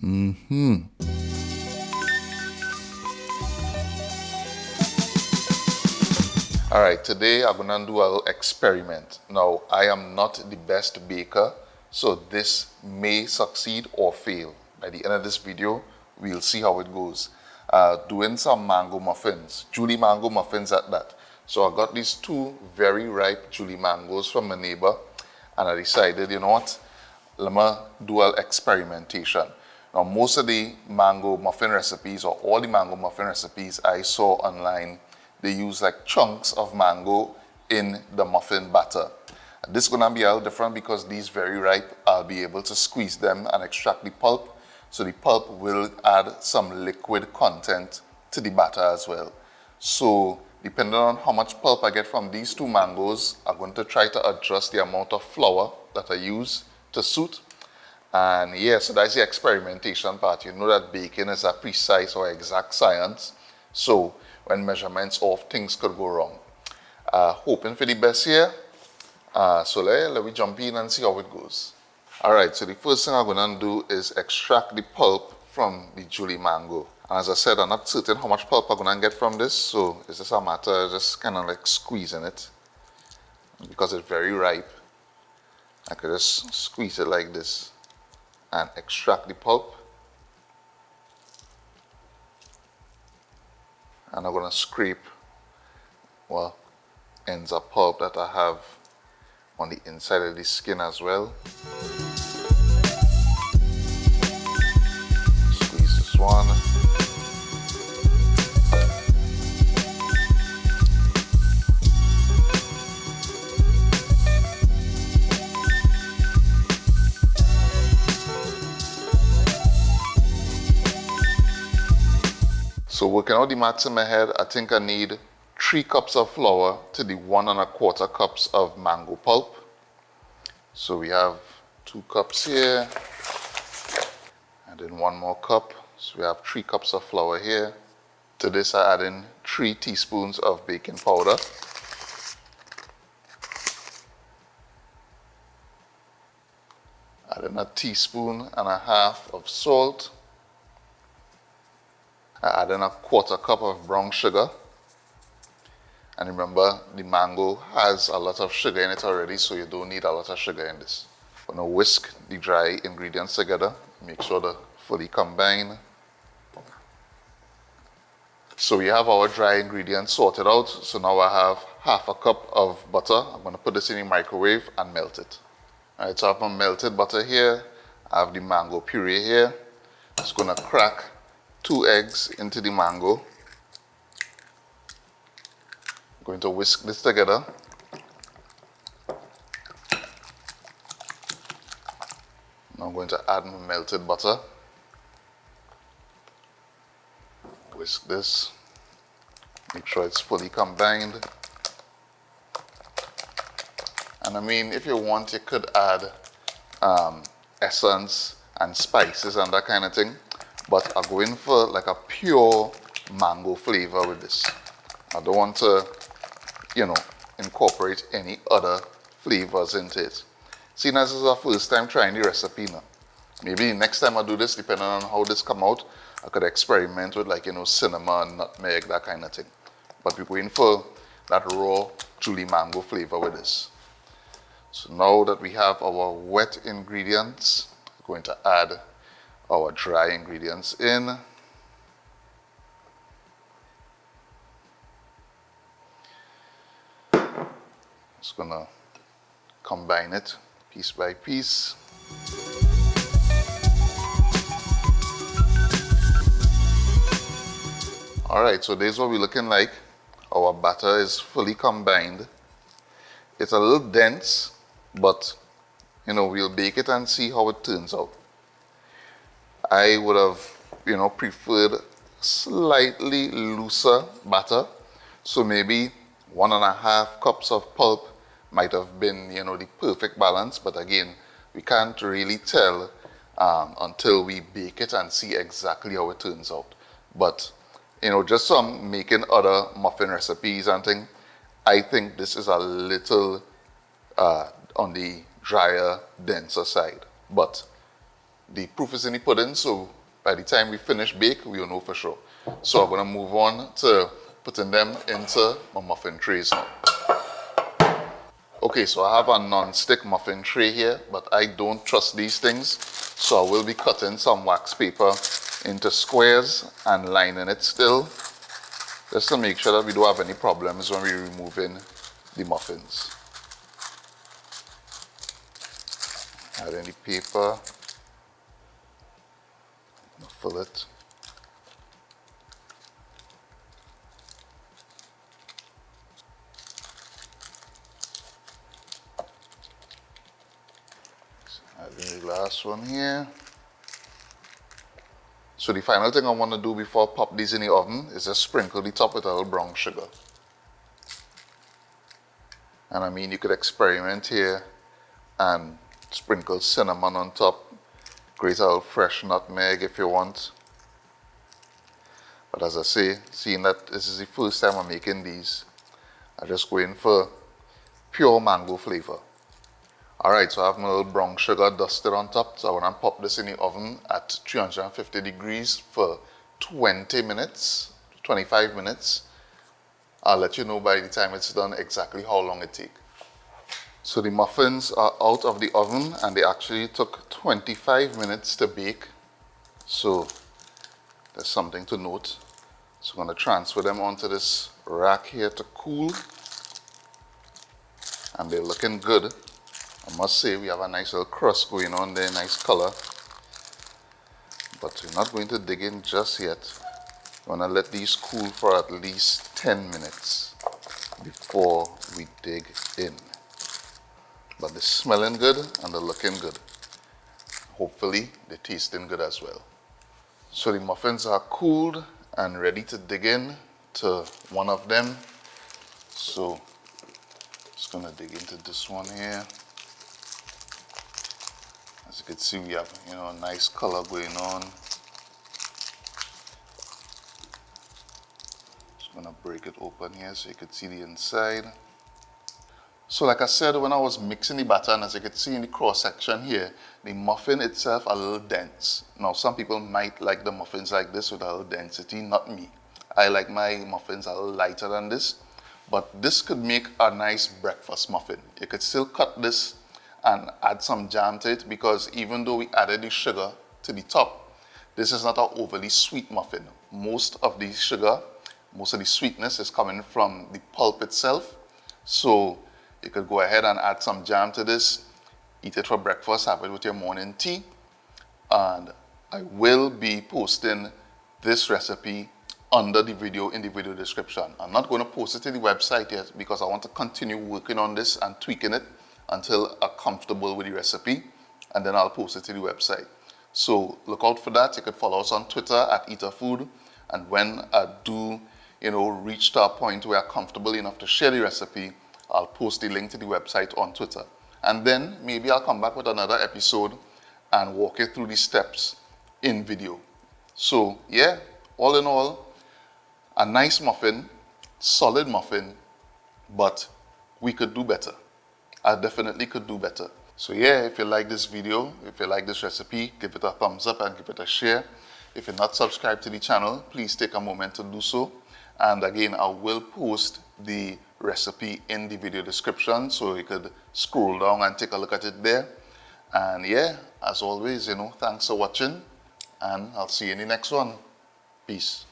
Alright, today I'm gonna do a little experiment. Now, I am not the best baker, so this may succeed or fail. By the end of this video, we'll see how it goes. Doing some mango muffins, Julie mango muffins at that. So I got these two very ripe Julie mangoes from my neighbor, and I decided, you know what, let me do a experimentation. Now, most of the mango muffin recipes, or all the mango muffin recipes I saw online, they use like chunks of mango in the muffin batter. This is gonna be a little different because these very ripe, I'll be able to squeeze them and extract the pulp. So the pulp will add some liquid content to the batter as well. So depending on how much pulp I get from these two mangoes, I'm going to try to adjust the amount of flour that I use to suit. And yeah, so that's the experimentation part. You know that baking is a precise or exact science. So when measurements off, things could go wrong. Hoping for the best here. So let me jump in and see how it goes. Alright, so the first thing I'm going to do is extract the pulp from the Julie mango. And as I said, I'm not certain how much pulp I'm going to get from this, so it's just a matter of just kind of like squeezing it. Because it's very ripe, I could just squeeze it like this and extract the pulp. And I'm going to scrape, well, ends of pulp that I have on the inside of the skin as well. Squeeze this one. So working out the maths in my head, I think I need 3 cups of flour to the 1 1/4 cups of mango pulp. So we have 2 cups here, and then 1 more cup. So we have 3 cups of flour here. To this I add in 3 teaspoons of baking powder. Add in 1.5 teaspoons of salt. I add in 1/4 cup of brown sugar. And remember, the mango has a lot of sugar in it already, so you don't need a lot of sugar in this. I'm going to whisk the dry ingredients together, make sure they're fully combined. So we have our dry ingredients sorted out. So now I have 1/2 cup of butter. I'm going to put this in the microwave and melt it. Alright, so I have my melted butter here. I have the mango puree here. Just going to crack 2 eggs into the mango. I'm going to whisk this together. Now I'm going to add my melted butter. Whisk this. Make sure it's fully combined. And I mean, if you want, you could add essence and spices and that kind of thing. But I'm going for like a pure mango flavor with this. I don't want to, you know, incorporate any other flavors into it. Seeing as this is our first time trying the recipe now, maybe next time I do this, depending on how this come out, I could experiment with, like, you know, cinnamon, nutmeg, that kind of thing. But we're going for that raw Julie mango flavor with this. So now that we have our wet ingredients, we're going to add our dry ingredients in. Just gonna combine it piece by piece. Alright, so this is what we're looking like. Our batter is fully combined. It's a little dense, but you know, we'll bake it and see how it turns out. I would have, you know, preferred slightly looser batter. So maybe 1 1/2 cups of pulp might have been, you know, the perfect balance. But again, we can't really tell until we bake it and see exactly how it turns out. But, you know, just from making other muffin recipes and things, I think this is a little on the drier, denser side. But the proof is in the pudding, so by the time we finish bake, we will know for sure. So I'm gonna move on to putting them into my muffin trays now. Okay, so I have a non-stick muffin tray here, but I don't trust these things. So I will be cutting some wax paper into squares and lining it still, just to make sure that we don't have any problems when we're removing the muffins. Add in the paper, fill it. Add in the last one here. So the final thing I want to do before I pop these in the oven is just sprinkle the top with a little brown sugar. And I mean, you could experiment here and sprinkle cinnamon on top, grate a little fresh nutmeg if you want. But as I say, seeing that this is the first time I'm making these, I just go in for pure mango flavor. Alright, so I have my little brown sugar dusted on top, so I want to pop this in the oven at 350 degrees for 20 minutes, 25 minutes. I'll let you know by the time it's done exactly how long it takes. So the muffins are out of the oven and they actually took 25 minutes to bake. So there's something to note. So I'm going to transfer them onto this rack here to cool. And they're looking good. I must say we have a nice little crust going on there, nice color. But we're not going to dig in just yet. I'm going to let these cool for at least 10 minutes before we dig in. But they're smelling good and they're looking good. Hopefully they're tasting good as well. So the muffins are cooled and ready to dig in to one of them. So just gonna dig into this one here. As you can see, we have, a nice color going on. Just gonna break it open here so you can see the inside. So like I said, when I was mixing the batter, and as you can see in the cross section here, the muffin itself a little dense. Now some people might like the muffins like this with a little density, not me. I like my muffins a little lighter than this, but this could make a nice breakfast muffin. You could still cut this and add some jam to it, because even though we added the sugar to the top, this is not an overly sweet muffin. Most of the sugar, most of the sweetness is coming from the pulp itself. So you could go ahead and add some jam to this, eat it for breakfast, have it with your morning tea. And I will be posting this recipe under the video in the video description. I'm not going to post it to the website yet because I want to continue working on this and tweaking it until I'm comfortable with the recipe, and then I'll post it to the website. So look out for that. You can follow us on Twitter at eatahfood, and when I do, reach to a point where I'm comfortable enough to share the recipe, I'll post the link to the website on Twitter. And then maybe I'll come back with another episode and walk you through the steps in video. So yeah, all in all, a nice muffin, solid muffin, but we could do better. I definitely could do better. So yeah, if you like this video, if you like this recipe, give it a thumbs up and give it a share. If you're not subscribed to the channel, please take a moment to do so. And again, I will post the recipe in the video description, so you could scroll down and take a look at it there. And yeah, as always, thanks for watching, and I'll see you in the next one. Peace.